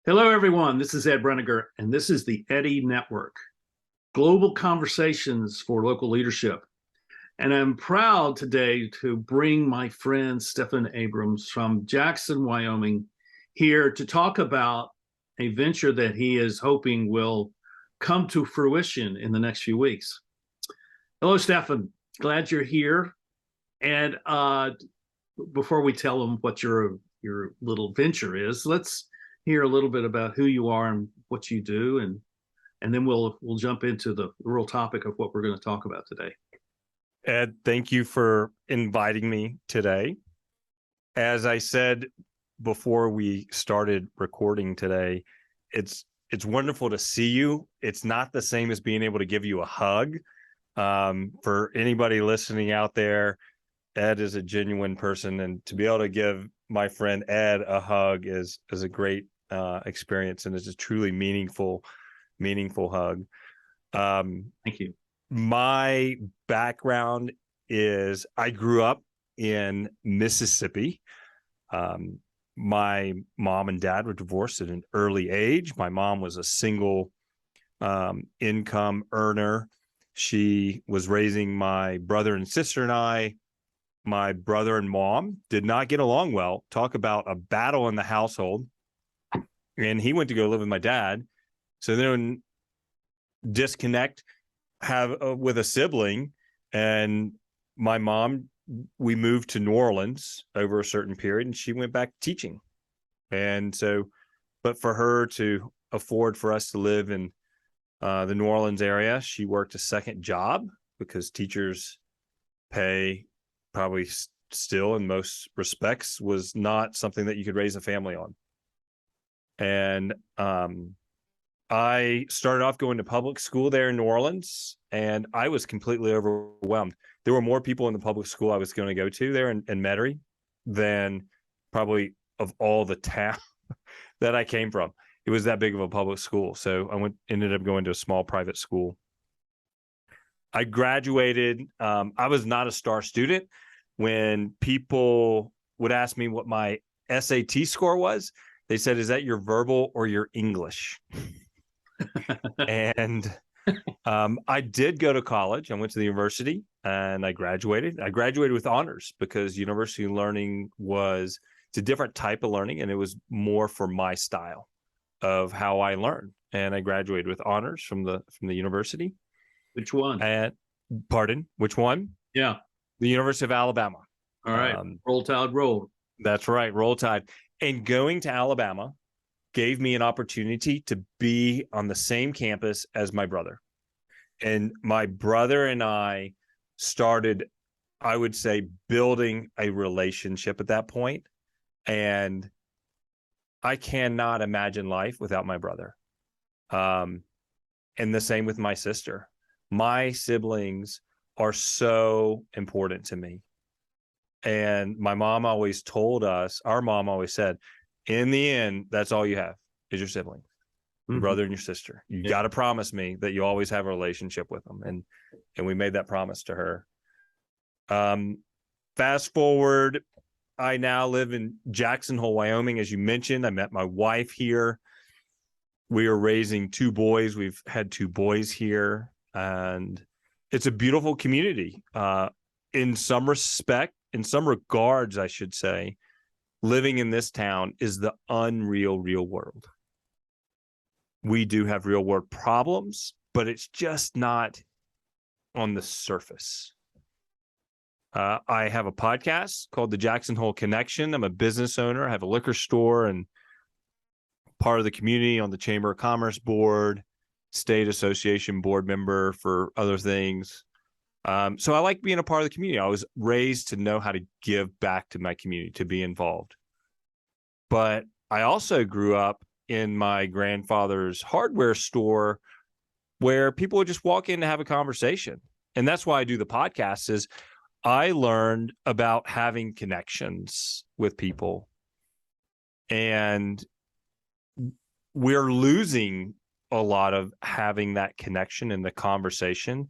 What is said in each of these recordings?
Hello, everyone. This is Ed Brenegar, and this is the Eddy Network, global conversations for local leadership. And I'm proud today to bring my friend Stephan Abrams from Jackson, Wyoming, here to talk about a venture that he is hoping will come to fruition in the next few weeks. Hello, Stephan. Glad you're here. And before we tell them what your little venture is, let's hear a little bit about who you are and what you do, and then we'll jump into the real topic of what we're going to talk about today. Ed, thank you for inviting me today. As I said before we started recording today, it's wonderful to see you. It's not the same as being able to give you a hug. For anybody listening out there, Ed is a genuine person, and to be able to give my friend Ed a hug is a great experience, and it's a truly meaningful hug. Thank you. My background is I grew up in Mississippi. My mom and dad were divorced at an early age. My mom was a single income earner. She was raising my brother and sister and I. My brother and mom did not get along well. Talk about a battle in the household. And he went to go live with my dad. So then disconnect with a sibling, and my mom, we moved to New Orleans over a certain period, and she went back teaching. And so, but for her to afford for us to live in the New Orleans area, she worked a second job because teachers pay probably still in most respects was not something that you could raise a family on. And I started off going to public school there in New Orleans, and I was completely overwhelmed. There were more people in the public school I was going to go to there in Metairie than probably of all the town that I came from. It was that big of a public school. So I ended up going to a small private school. I graduated. I was not a star student. When people would ask me what my SAT score was, they said, "Is that your verbal or your English?" And I did go to college. I went to the university and I graduated. I graduated with honors because university learning it's a different type of learning, and it was more for my style of how I learn. And I graduated with honors from the university. Which one? Pardon? Which one? Yeah. The University of Alabama. All right. Roll Tide, roll. That's right. Roll Tide. And going to Alabama gave me an opportunity to be on the same campus as my brother. And my brother and I started, I would say, building a relationship at that point. And I cannot imagine life without my brother. And the same with my sister. My siblings are so important to me. And my mom always told us, our mom always said, in the end, that's all you have is your siblings, your brother and your sister. You got to promise me that you always have a relationship with them. And we made that promise to her. Fast forward, I now live in Jackson Hole, Wyoming. As you mentioned, I met my wife here. We are raising two boys. We've had two boys here, and it's a beautiful community. In some regards, I should say, living in this town is the unreal real world. We do have real world problems, but it's just not on the surface. I have a podcast called The Jackson Hole Connection. I'm a business owner. I have a liquor store and part of the community on the Chamber of Commerce board, state association board member for other things. So I like being a part of the community. I was raised to know how to give back to my community, to be involved. But I also grew up in my grandfather's hardware store where people would just walk in to have a conversation. And that's why I do the podcast, is I learned about having connections with people. And we're losing a lot of having that connection in the conversation.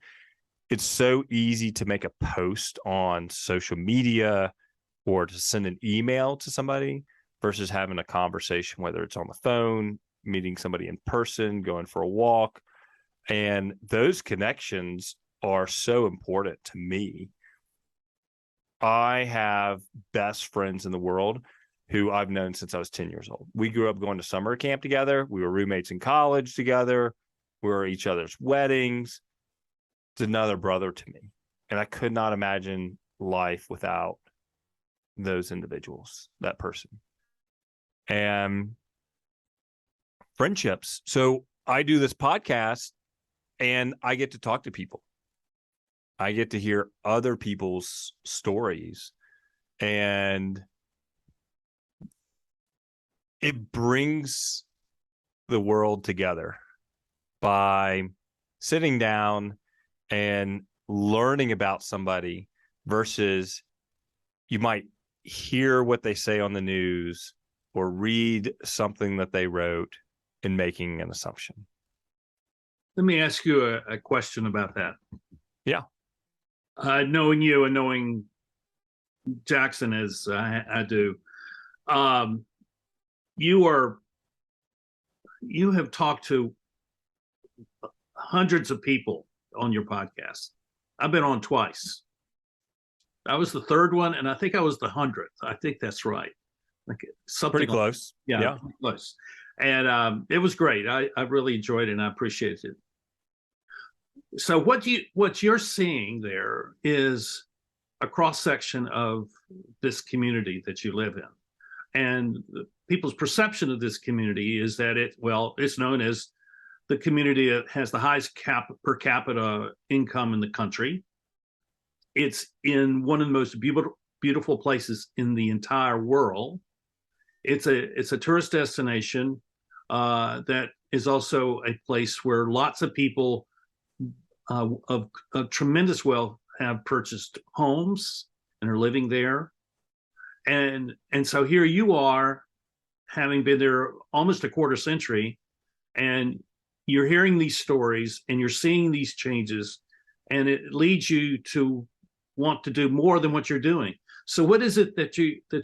It's so easy to make a post on social media or to send an email to somebody, versus having a conversation, whether it's on the phone, meeting somebody in person, going for a walk. And those connections are so important to me. I have best friends in the world who I've known since I was 10 years old. We grew up going to summer camp together. We were roommates in college together. We were at each other's weddings. It's another brother to me. And I could not imagine life without those individuals, that person. And friendships. So I do this podcast and I get to talk to people. I get to hear other people's stories, and it brings the world together by sitting down and learning about somebody versus you might hear what they say on the news or read something that they wrote and making an assumption. Let me ask you a question about that. Yeah. Knowing you and knowing Jackson as I do, you have talked to hundreds of people on your podcast. I've been on twice. I was the third one, and I think I was the 100th. I think that's right. Like something pretty close. Yeah, pretty close. And it was great. I really enjoyed it, and I appreciated it. So what you're seeing there is a cross section of this community that you live in, and people's perception of this community is that it's known as the community that has the highest per capita income in the country. It's in one of the most beautiful places in the entire world. It's a tourist destination that is also a place where lots of people of tremendous wealth have purchased homes and are living there. And so here you are, having been there almost a quarter century, and you're hearing these stories and you're seeing these changes, and it leads you to want to do more than what you're doing. So what is it that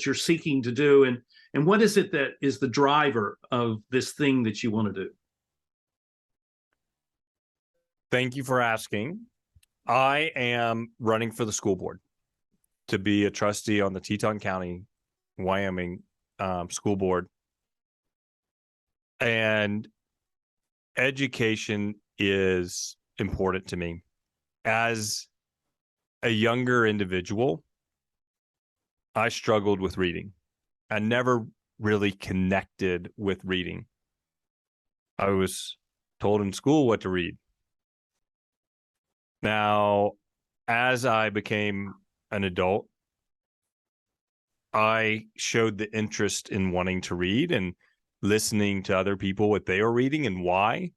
you're seeking to do, and what is it that is the driver of this thing that you want to do? Thank you for asking. I am running for the school board to be a trustee on the Teton County, Wyoming school board. And education is important to me. As a younger individual, I struggled with reading. I never really connected with reading. I was told in school what to read. Now, as I became an adult, I showed the interest in wanting to read and listening to other people, what they were reading and why.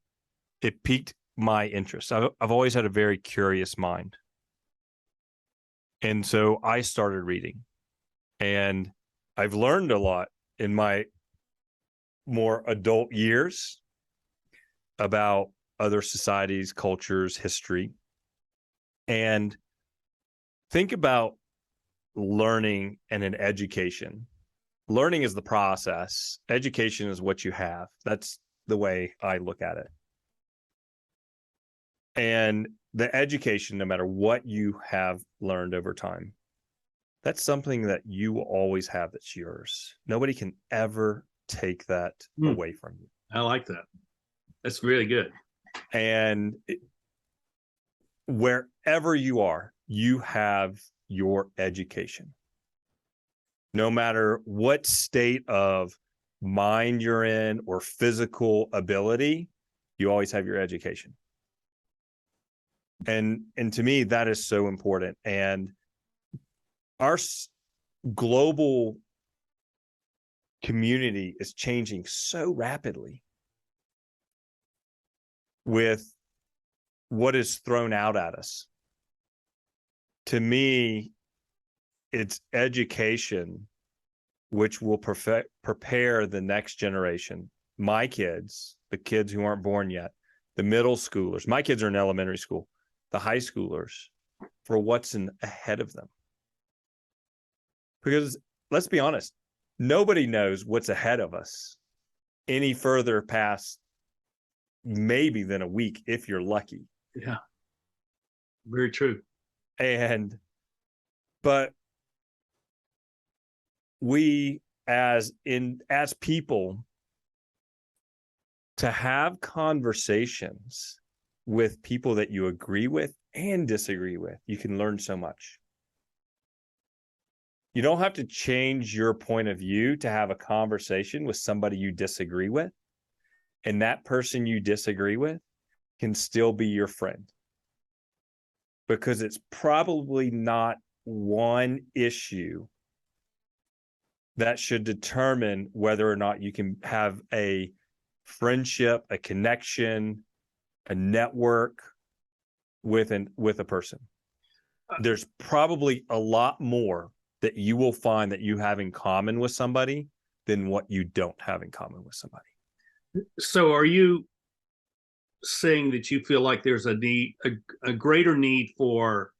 It piqued my interest. I've always had a very curious mind. And so I started reading. And I've learned a lot in my more adult years about other societies, cultures, history. And think about learning and an education. Learning is the process. Education is what you have. That's the way I look at it. And the education, no matter what you have learned over time, that's something that you will always have that's yours. Nobody can ever take that away from you. I like that. That's really good. And wherever you are, you have your education. No matter what state of mind you're in or physical ability, you always have your education. And to me, that is so important. And our global community is changing so rapidly with what is thrown out at us. To me, it's education which will prepare the next generation, my kids, the kids who aren't born yet, the middle schoolers. My kids are in elementary school, the high schoolers, for what's ahead of them. Because let's be honest, nobody knows what's ahead of us any further past maybe than a week, if you're lucky. Yeah, very true. But we as people, to have conversations with people that you agree with and disagree with, you can learn so much. You don't have to change your point of view to have a conversation with somebody you disagree with. And that person you disagree with can still be your friend. Because it's probably not one issue that should determine whether or not you can have a friendship, a connection, a network with a person. There's probably a lot more that you will find that you have in common with somebody than what you don't have in common with somebody. So are you saying that you feel like there's a greater need for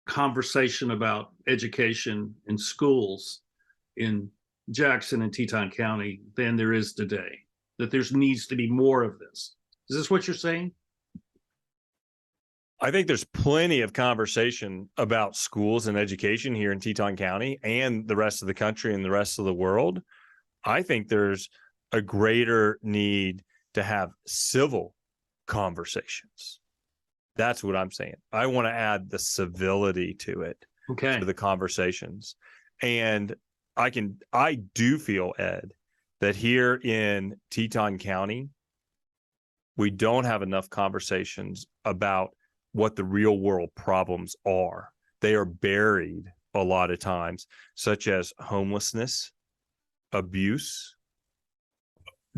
conversation about education in schools in Jackson and Teton County than there is today? That there needs to be more of this? Is this what you're saying? I think there's plenty of conversation about schools and education here in Teton County and the rest of the country and the rest of the world. I think there's a greater need to have civil conversations. That's what I'm saying. I want to add the civility to it, to the conversations. And I do feel, Ed, that here in Teton County, we don't have enough conversations about what the real world problems are. They are buried a lot of times, such as homelessness, abuse,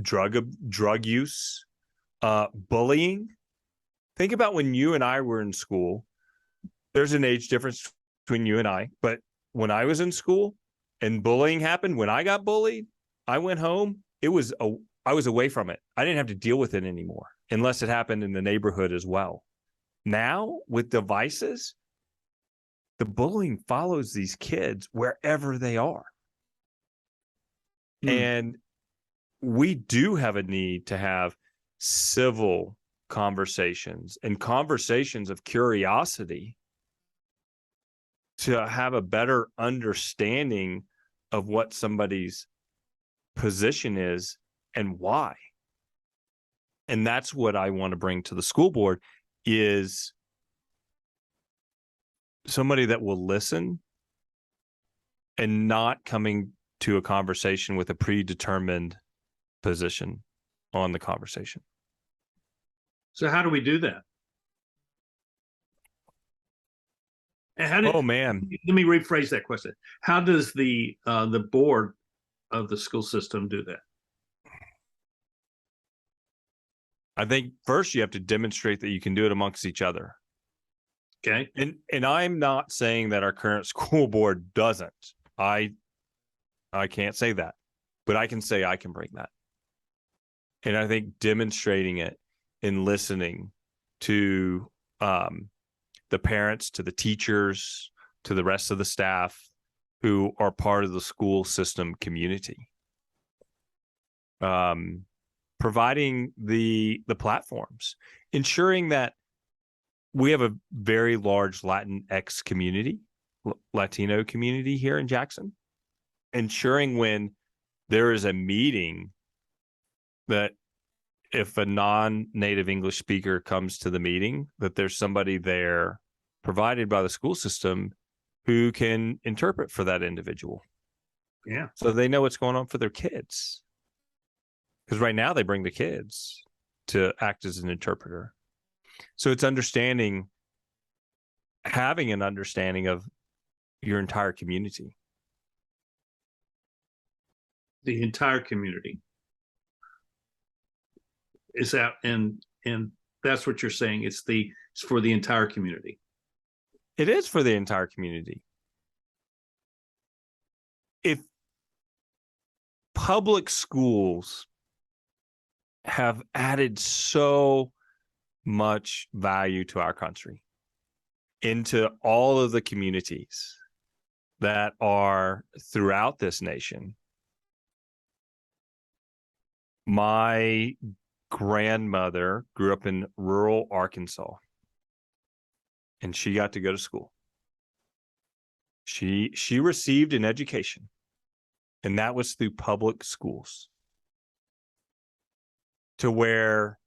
drug use, bullying. Think about when you and I were in school. There's an age difference between you and I, but when I was in school and bullying happened, when I got bullied, I went home. I was away from it. I didn't have to deal with it anymore unless it happened in the neighborhood as well. Now with devices, the bullying follows these kids wherever they are. And we do have a need to have civil conversations and conversations of curiosity to have a better understanding of what somebody's position is and why. And that's what I want to bring to the school board, is somebody that will listen and not coming to a conversation with a predetermined position on the conversation. So how do we do that? Oh man, let me rephrase that question. How does the board of the school system do that? I think first you have to demonstrate that you can do it amongst each other. Okay. And I'm not saying that our current school board doesn't. I can't say that, but I can say I can bring that. And I think demonstrating it and listening to the parents, to the teachers, to the rest of the staff who are part of the school system community. Providing the platforms, ensuring that we have a very large Latinx community, Latino community here in Jackson, ensuring when there is a meeting that if a non-native English speaker comes to the meeting, that there's somebody there provided by the school system who can interpret for that individual. Yeah. So they know what's going on for their kids. Because right now they bring the kids to act as an interpreter. So it's having an understanding of your entire community. The entire community. Is that, and that's what you're saying. It's for the entire community. It is for the entire community. If public schools have added so much value to our country, into all of the communities that are throughout this nation, My grandmother grew up in rural Arkansas, and she got to go to school. She received an education, and that was through public schools, to where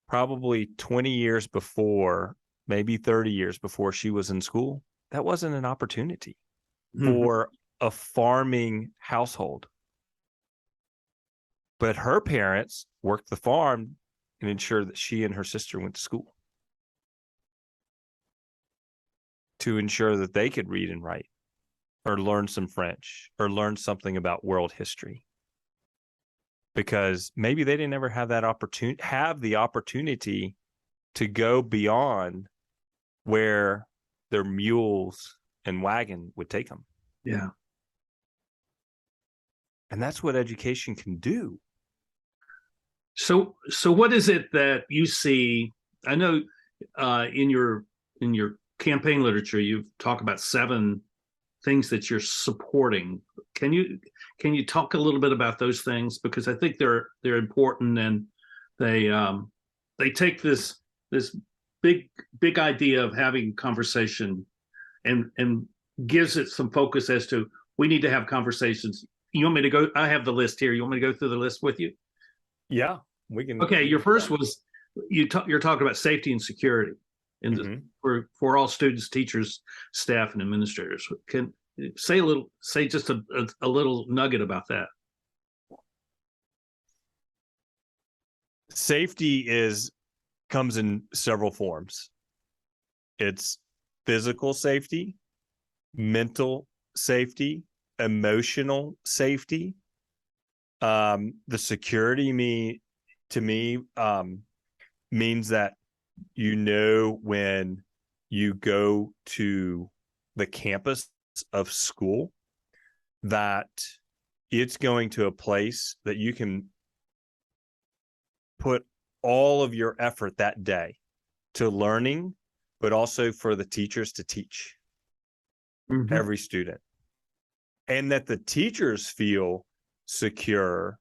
probably 20 years before, maybe 30 years before she was in school, that wasn't an opportunity for a farming household. But her parents worked the farm and ensured that she and her sister went to school to ensure that they could read and write, or learn some French, or learn something about world history. Because maybe they didn't ever have the opportunity to go beyond where their mules and wagon would take them. Yeah. And that's what education can do. So what is it that you see? I know in your campaign literature, you've talked about 7 things that you're supporting. Can you talk a little bit about those things? Because I think they're important, and they take this big idea of having conversation and gives it some focus as to, we need to have conversations. You want me to go? I have the list here. You want me to go through the list with you? Yeah, we can. Okay, your first was you're talking about safety and security for all students, teachers, staff, and administrators. Can say just a little nugget about that. Safety comes in several forms. It's physical safety, mental safety, emotional safety. The security to me means that when you go to the campus of school, that it's going to a place that you can put all of your effort that day to learning, but also for the teachers to teach every student, and that the teachers feel secure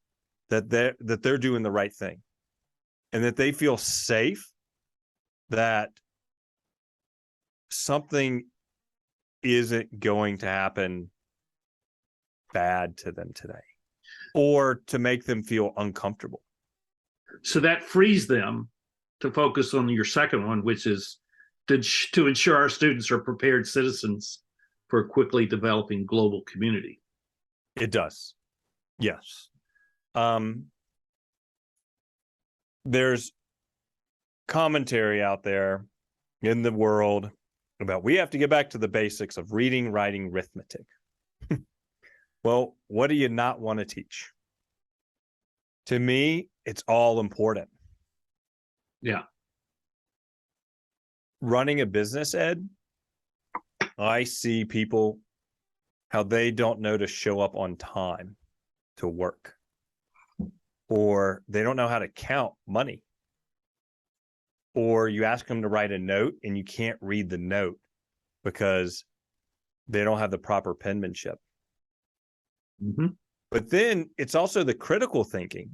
that they're doing the right thing, and that they feel safe that something isn't going to happen bad to them today, or to make them feel uncomfortable. So that frees them to focus on your second one, which is to ensure our students are prepared citizens for a quickly developing global community. It does. Yes. There's commentary out there in the world about, we have to get back to the basics of reading, writing, arithmetic. Well, what do you not want to teach? To me, it's all important. Yeah. Running a business, Ed, I see people, how they don't know to show up on time to work, or they don't know how to count money, or you ask them to write a note and you can't read the note because they don't have the proper penmanship. But then it's also the critical thinking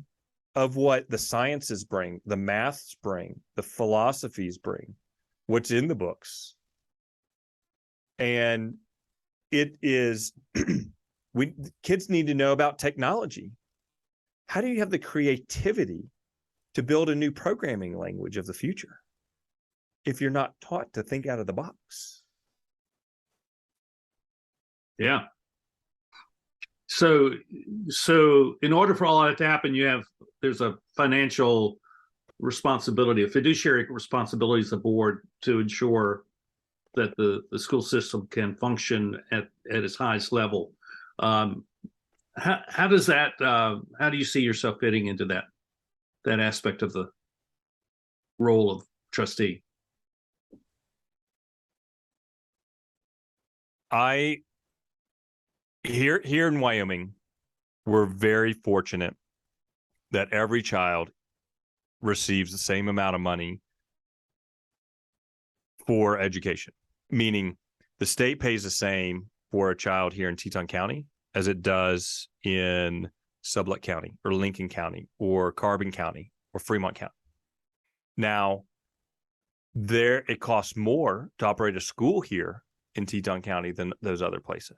of what the sciences bring, the maths bring, the philosophies bring, what's in the books. And it is, kids need to know about technology. How do you have the creativity to build a new programming language of the future if you're not taught to think out of the box? Yeah. So in order for all that to happen, there's a financial responsibility, a fiduciary responsibility as a board to ensure that the school system can function at its highest level. How does that? How do you see yourself fitting into that aspect of the role of trustee? Here in Wyoming, we're very fortunate that every child receives the same amount of money for education, meaning the state pays the same for a child here in Teton County as it does in Sublette County or Lincoln County or Carbon County or Fremont County. Now, there it costs more to operate a school here in Teton County than those other places.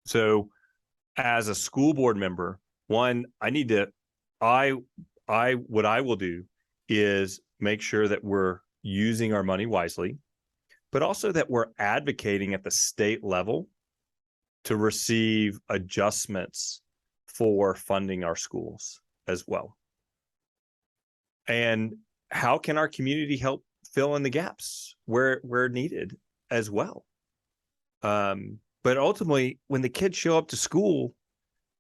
So as a school board member, one, what I will do is make sure that we're using our money wisely, but also that we're advocating at the state level to receive adjustments for funding our schools as well. And how can our community help fill in the gaps where needed as well? But ultimately, when the kids show up to school,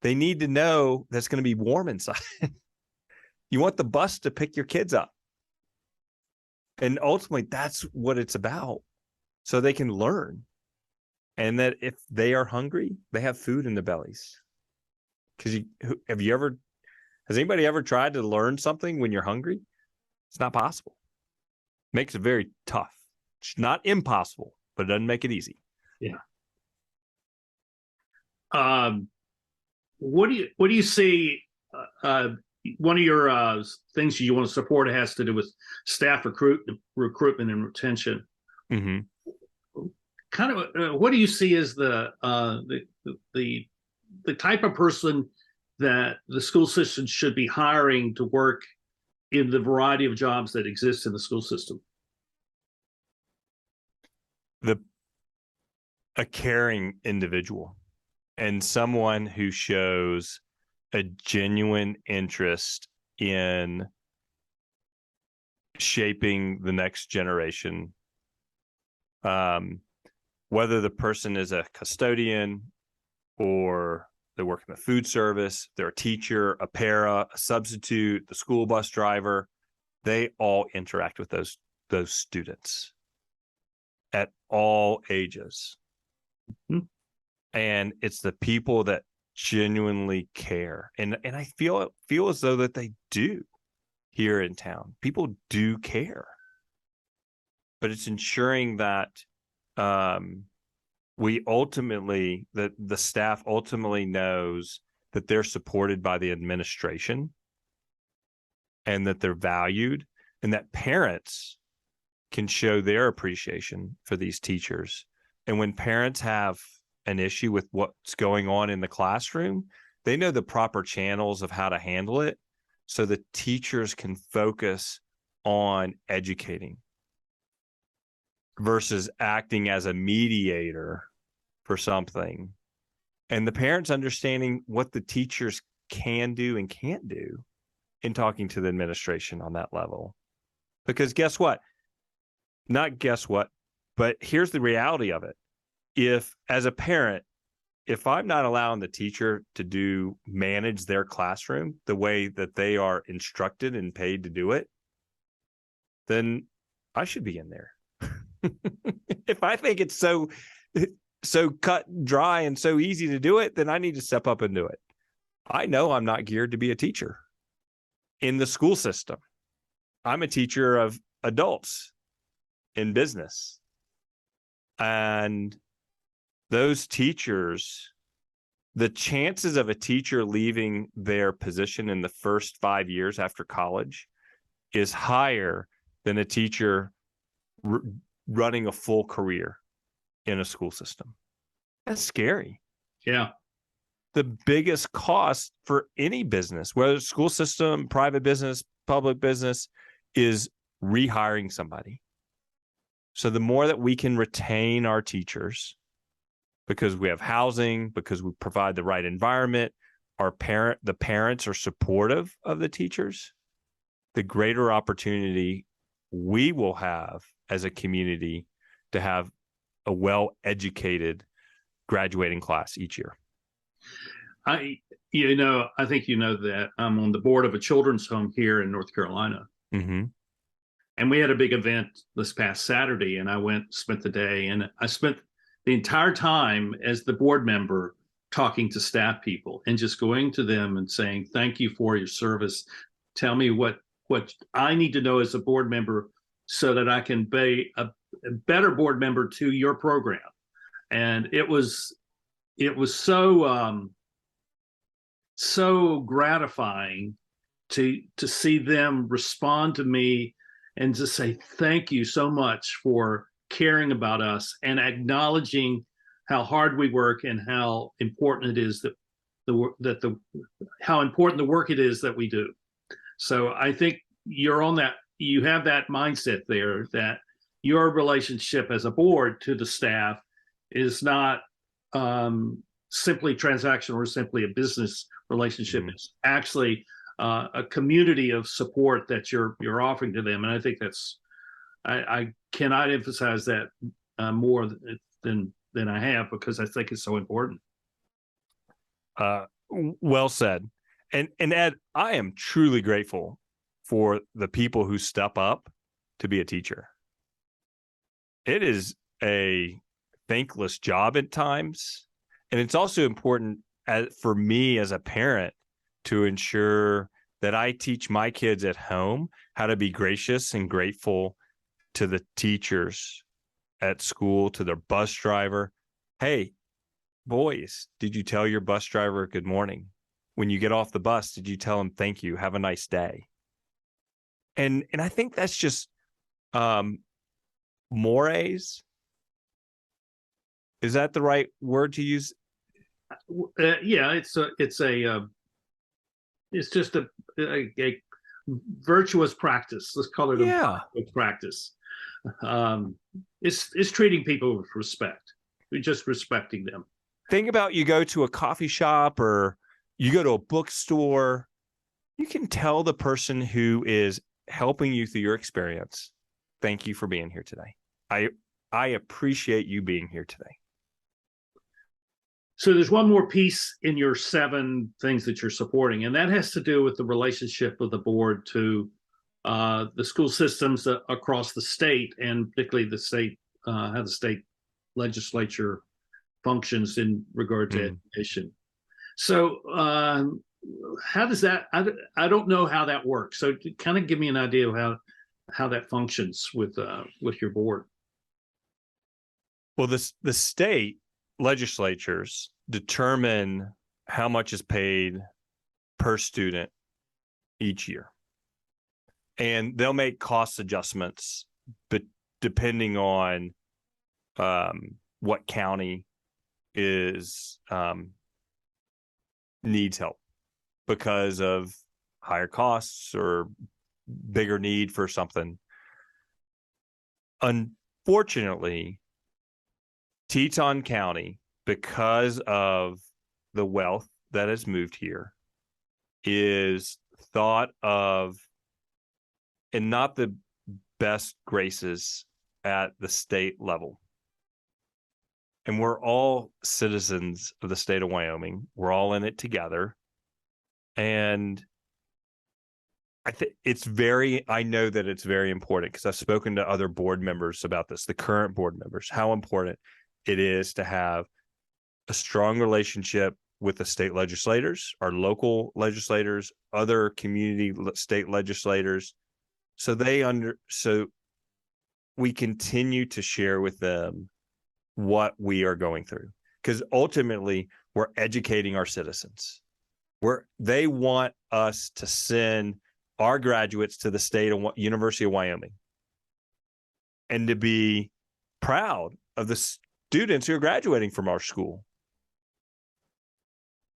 they need to know that's going to be warm inside. You want the bus to pick your kids up. And ultimately, that's what it's about. So they can learn. And that if they are hungry, they have food in their bellies. Because has anybody ever tried to learn something when you're hungry? It's not possible. Makes it very tough. It's not impossible, but it doesn't make it easy. Yeah. What do you see? One of your things you want to support has to do with staff recruitment and retention. Mm-hmm. Kind of, what do you see as the type of person that the school system should be hiring to work in the variety of jobs that exist in the school system? A caring individual and someone who shows a genuine interest in shaping the next generation. Whether the person is a custodian or they work in the food service, they're a teacher, a para, a substitute, the school bus driver, they all interact with those students at all ages. Mm-hmm. And it's the people that genuinely care. And I feel as though that they do here in town. People do care. But it's ensuring that the staff ultimately knows that they're supported by the administration and that they're valued, and that parents can show their appreciation for these teachers. And when parents have an issue with what's going on in the classroom, they know the proper channels of how to handle it so the teachers can focus on educating versus acting as a mediator for something. And the parents understanding what the teachers can do and can't do in talking to the administration on that level. Because guess what? Not guess what, but here's the reality of it. If, as a parent, if I'm not allowing the teacher to manage their classroom the way that they are instructed and paid to do it, then I should be in there. If I think it's so cut and dry and so easy to do it, then I need to step up and do it. I know I'm not geared to be a teacher in the school system. I'm a teacher of adults in business. And those teachers, the chances of a teacher leaving their position in the first 5 years after college is higher than a teacher running a full career in a school system. That's scary. Yeah. The biggest cost for any business, whether it's school system, private business, public business, is rehiring somebody. So the more that we can retain our teachers, because we have housing, because we provide the right environment, the parents are supportive of the teachers, the greater opportunity we will have as a community to have a well-educated graduating class each year. I think you know that I'm on the board of a children's home here in North Carolina. Mm-hmm. And we had a big event this past Saturday, and I spent the day, and I spent the entire time as the board member talking to staff people and just going to them and saying, thank you for your service. Tell me what I need to know as a board member so that I can be a better board member to your program. And it was so so gratifying to see them respond to me and to say thank you so much for caring about us and acknowledging how hard we work and how important it is how important the work it is that we do. So I think you're on that. You have that mindset there that your relationship as a board to the staff is not simply transactional or simply a business relationship. Mm-hmm. It's actually a community of support that you're offering to them, and I think that's I cannot emphasize that more than I have, because I think it's so important. Well said. And Ed, I am truly grateful for the people who step up to be a teacher. It is a thankless job at times. And it's also important for me as a parent to ensure that I teach my kids at home how to be gracious and grateful to the teachers at school, to their bus driver. Hey, boys, did you tell your bus driver good morning? When you get off the bus, did you tell him thank you? Have a nice day. And I think that's just mores. Is that the right word to use? Yeah, it's just a virtuous practice. Let's call it a practice. It's treating people with respect. We're just respecting them. Think about, you go to a coffee shop or you go to a bookstore, you can tell the person who is helping you through your experience, thank you for being here today. I appreciate you being here today. So there's one more piece in your 7 things that you're supporting, and that has to do with the relationship of the board to the school systems across the state, and particularly the state, how the state legislature functions in regard to education. So how does that, I don't know how that works. So kind of give me an idea of how that functions with your board. Well, the state legislatures determine how much is paid per student each year. And they'll make cost adjustments, but depending on what county is needs help because of higher costs or bigger need for something. Unfortunately, Teton County, because of the wealth that has moved here, is thought of in not the best graces at the state level. And we're all citizens of the state of Wyoming. We're all in it together. And I know that it's very important, because I've spoken to other board members about this, the current board members, how important it is to have a strong relationship with the state legislators, our local legislators, other community state legislators, so we continue to share with them what we are going through, because ultimately we're educating our citizens. They want us to send our graduates to the University of Wyoming and to be proud of the students who are graduating from our school.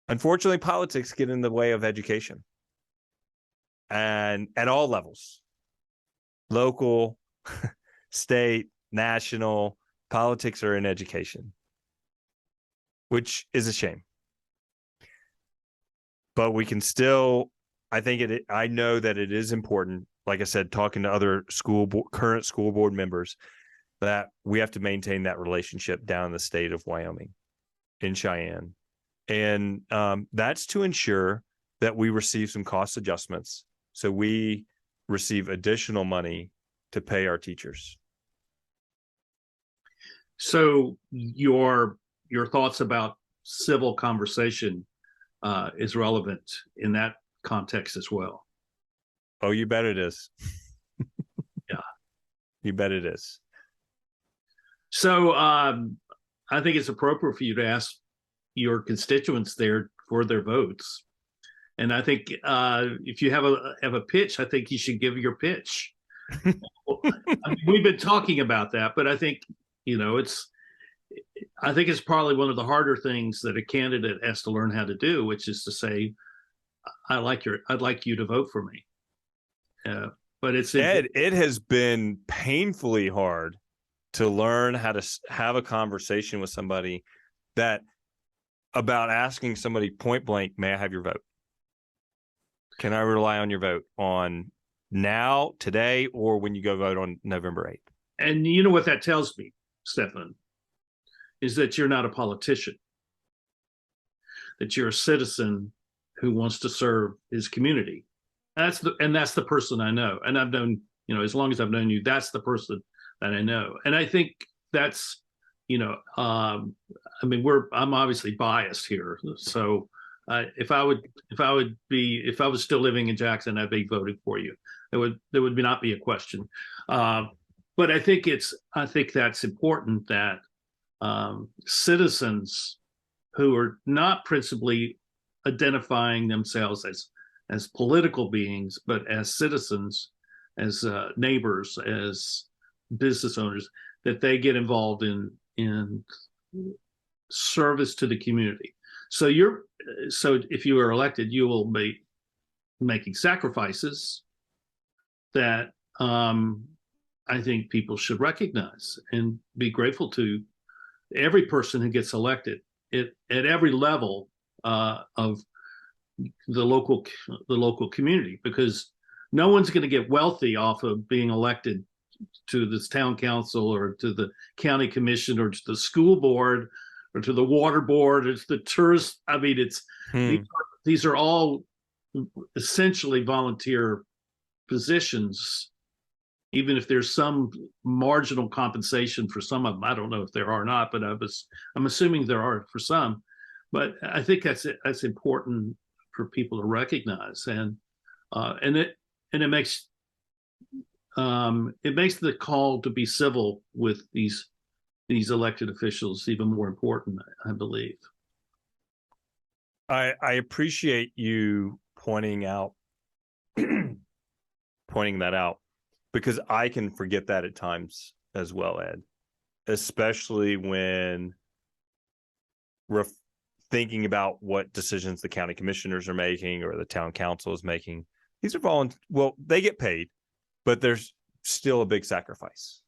Unfortunately, politics get in the way of education, and at all levels, local, state, national, politics are in education, which is a shame. But we can still, I know that it is important, like I said, talking to other current school board members, that we have to maintain that relationship down in the state of Wyoming, in Cheyenne. And that's to ensure that we receive some cost adjustments, so we receive additional money to pay our teachers. So your thoughts about civil conversation is relevant in that context as well. Oh, you bet it is. Yeah. You bet it is. So I think it's appropriate for you to ask your constituents there for their votes. And I think if you have a pitch, I think you should give your pitch. I mean, we've been talking about that, but I think, I think it's probably one of the harder things that a candidate has to learn how to do, which is to say, I'd like you to vote for me. But Ed, it has been painfully hard to learn how to have a conversation with somebody about asking somebody point blank, may I have your vote? Can I rely on your vote on now, today, or when you go vote on November 8th? And you know what that tells me, Stephan, is that you're not a politician, that you're a citizen who wants to serve his community. That's the person I know. And I've known, as long as I've known you, that's the person that I know. And I think that's, I'm obviously biased here. So if I was still living in Jackson, I'd be voting for you. There would not be a question. But I think that's important that citizens who are not principally identifying themselves as political beings, but as citizens, as neighbors, as business owners, that they get involved in service to the community. So if you are elected, you will be making sacrifices that I think people should recognize and be grateful to every person who gets elected at every level of the local community, because no one's going to get wealthy off of being elected to this town council or to the county commission or to the school board or to the water board or to the tourist. I mean, these are all essentially volunteer positions, even if there's some marginal compensation for some of them. I don't know if there are or not, but I'm assuming there are for some. But I think that's important for people to recognize, and it makes the call to be civil with these elected officials even more important, I believe. I appreciate you pointing that out, because I can forget that at times as well, Ed, especially when we're thinking about what decisions the county commissioners are making or the town council is making. These are they get paid, but there's still a big sacrifice.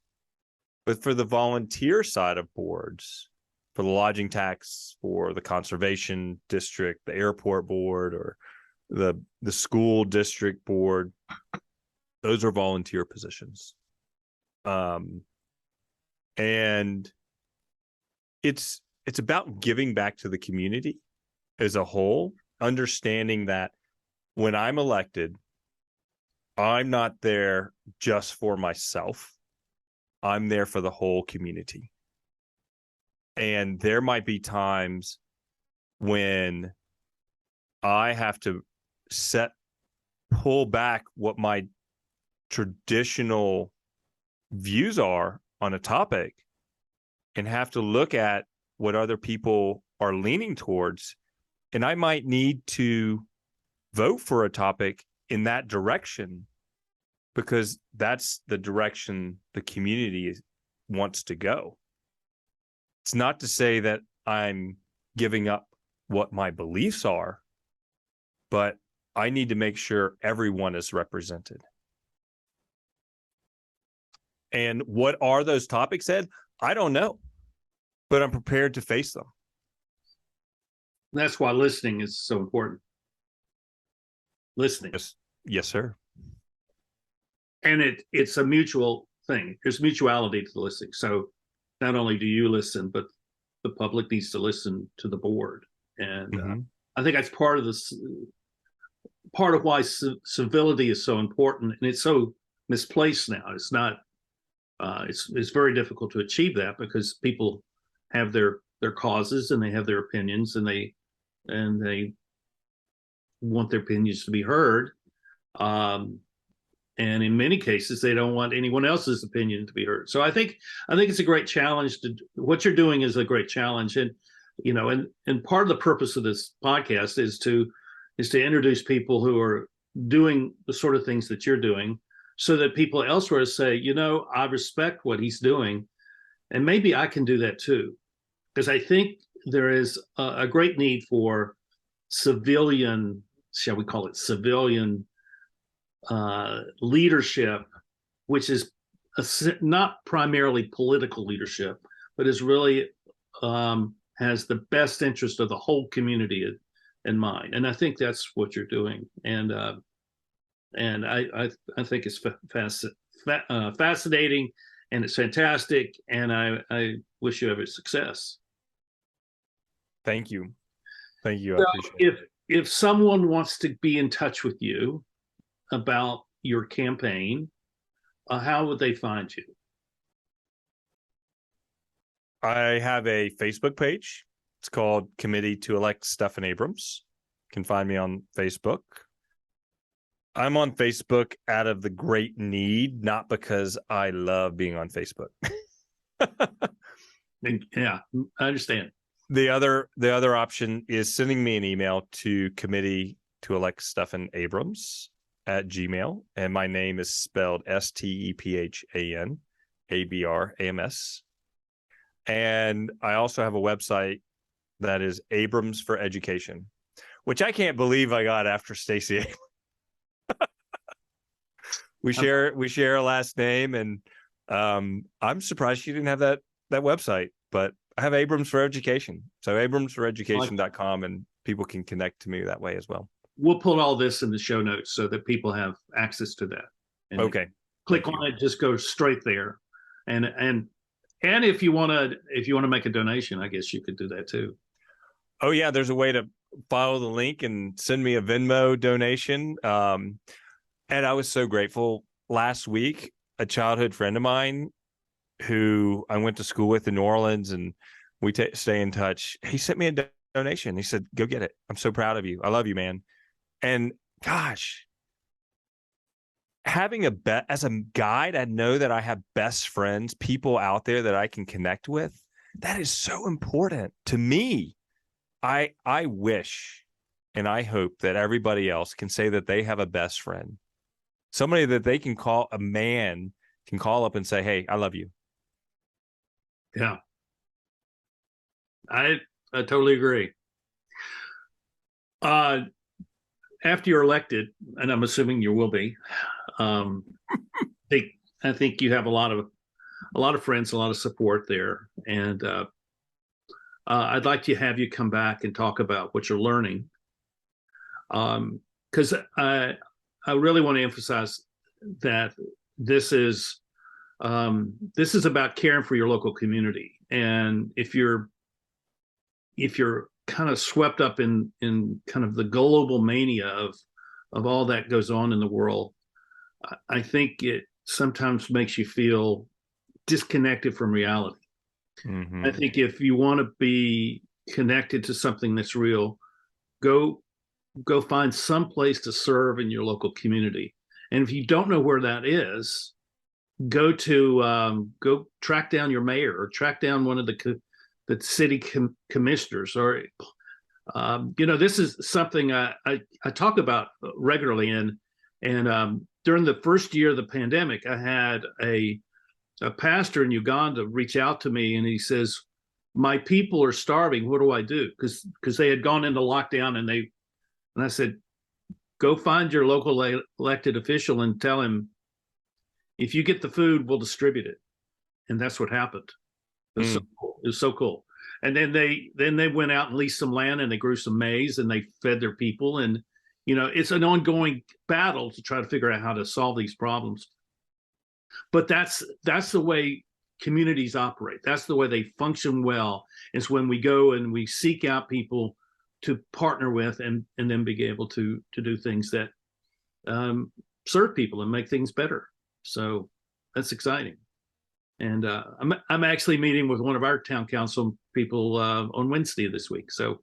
But for the volunteer side of boards, for the lodging tax, for the conservation district, the airport board, or the school district board, those are volunteer positions. And it's about giving back to the community as a whole, understanding that when I'm elected, I'm not there just for myself. I'm there for the whole community. And there might be times when I have to pull back what my traditional views are on a topic and have to look at what other people are leaning towards. And I might need to vote for a topic in that direction because that's the direction the community wants to go. It's not to say that I'm giving up what my beliefs are, but I need to make sure everyone is represented. And what are those topics, Ed? I don't know, but I'm prepared to face them. That's why listening is so important. Listening. Yes, sir. And it's a mutual thing. There's mutuality to the listening. So not only do you listen, but the public needs to listen to the board. And I think that's part of why civility is so important, and it's so misplaced now. It's not. It's very difficult to achieve that because people have their causes and they have their opinions and they want their opinions to be heard. And in many cases, they don't want anyone else's opinion to be heard. So I think it's a great challenge. What you're doing is a great challenge, and and part of the purpose of this podcast is to is to introduce people who are doing the sort of things that you're doing, so that people elsewhere say, you know, I respect what he's doing, and maybe I can do that too. Because I think there is a great need for civilian, shall we call it civilian leadership, which is not primarily political leadership, but is really has the best interest of the whole community in mind. And I think that's what you're doing. And I think it's fascinating, and it's fantastic. And I wish you every success. Thank you. Thank you. I So appreciate it. if someone wants to be in touch with you about your campaign, how would they find you? I have a Facebook page. It's called Committee to Elect Stephan Abrams. You can find me on Facebook. I'm on Facebook out of the great need, not because I love being on Facebook. Yeah, I understand. The other option is sending me an email to committeetoelectstephanabrams at Gmail, and my name is spelled STEPHANABRAMS. And I also have a website that is Abrams for Education, which I can't believe I got after Stacey. we share a last name, and I'm surprised she didn't have that website, but I have Abrams for Education. So abramsforeducation.com, and people can connect to me that way as well. We'll put all this in the show notes so that people have access to that. And okay. Click on it, just go straight there. And if you want to make a donation, I guess you could do that too. Oh yeah, there's a way to follow the link and send me a Venmo donation. And I was so grateful last week. A childhood friend of mine who I went to school with in New Orleans, and we stay in touch. He sent me a donation. He said, "Go get it. I'm so proud of you. I love you, man." And gosh, having as a guide, I know that I have best friends, people out there that I can connect with. That is so important to me. I wish and I hope that everybody else can say that they have a best friend, somebody that they can call, a man can call up and say, "Hey, I love you." Yeah, I totally agree. After you're elected, and I'm assuming you will be, I think you have a lot of friends, a lot of support there, and I'd like to have you come back and talk about what you're learning, because I really want to emphasize that this is about caring for your local community. And if you're kind of swept up in kind of the global mania of all that goes on in the world, I think it sometimes makes you feel disconnected from reality. Mm-hmm. I think if you want to be connected to something that's real, go find some place to serve in your local community. And if you don't know where that is, go track down your mayor, or track down one of the city commissioners, or this is something I talk about regularly. And during the first year of the pandemic, I had a pastor in Uganda reach out to me, and he says, "My people are starving. What do I do?" Because they had gone into lockdown, and I said, "Go find your local elected official and tell him, if you get the food, we'll distribute it." And that's what happened. It was so cool. It was so cool. And then they went out and leased some land, and they grew some maize, and they fed their people. And it's an ongoing battle to try to figure out how to solve these problems. But that's the way communities operate. That's the way they function well. Is when we go and we seek out people to partner with, and then be able to do things that serve people and make things better. So that's exciting. And I'm actually meeting with one of our town council people on Wednesday this week. So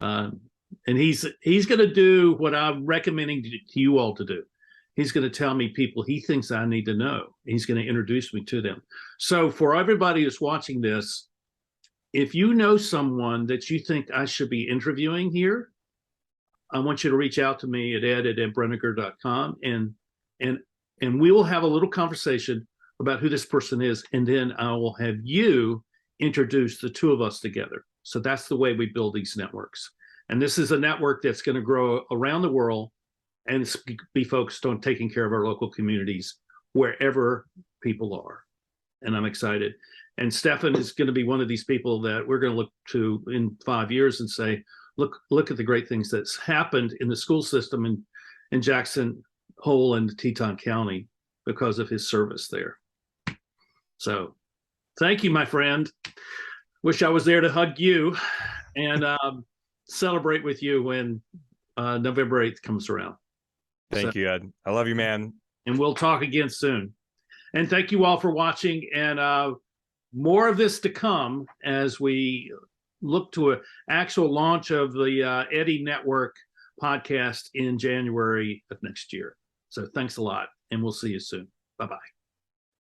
and he's going to do what I'm recommending to you all to do. He's going to tell me people he thinks I need to know. He's going to introduce me to them. So for everybody who's watching this, if you know someone that you think I should be interviewing here, I want you to reach out to me at ed@brenegar.com, and we will have a little conversation about who this person is, and then I will have you introduce the two of us together. So that's the way we build these networks. And this is a network that's going to grow around the world and be focused on taking care of our local communities wherever people are. And I'm excited. And Stephan is going to be one of these people that we're going to look to in 5 years and say, look at the great things that's happened in the school system in Jackson Hole and Teton County because of his service there. So thank you, my friend. Wish I was there to hug you and celebrate with you when November 8th comes around. Thank you, Ed. I love you, man. And we'll talk again soon. And thank you all for watching, and more of this to come as we look to an actual launch of the Eddie Network podcast in January of next year. So thanks a lot, and we'll see you soon. Bye-bye.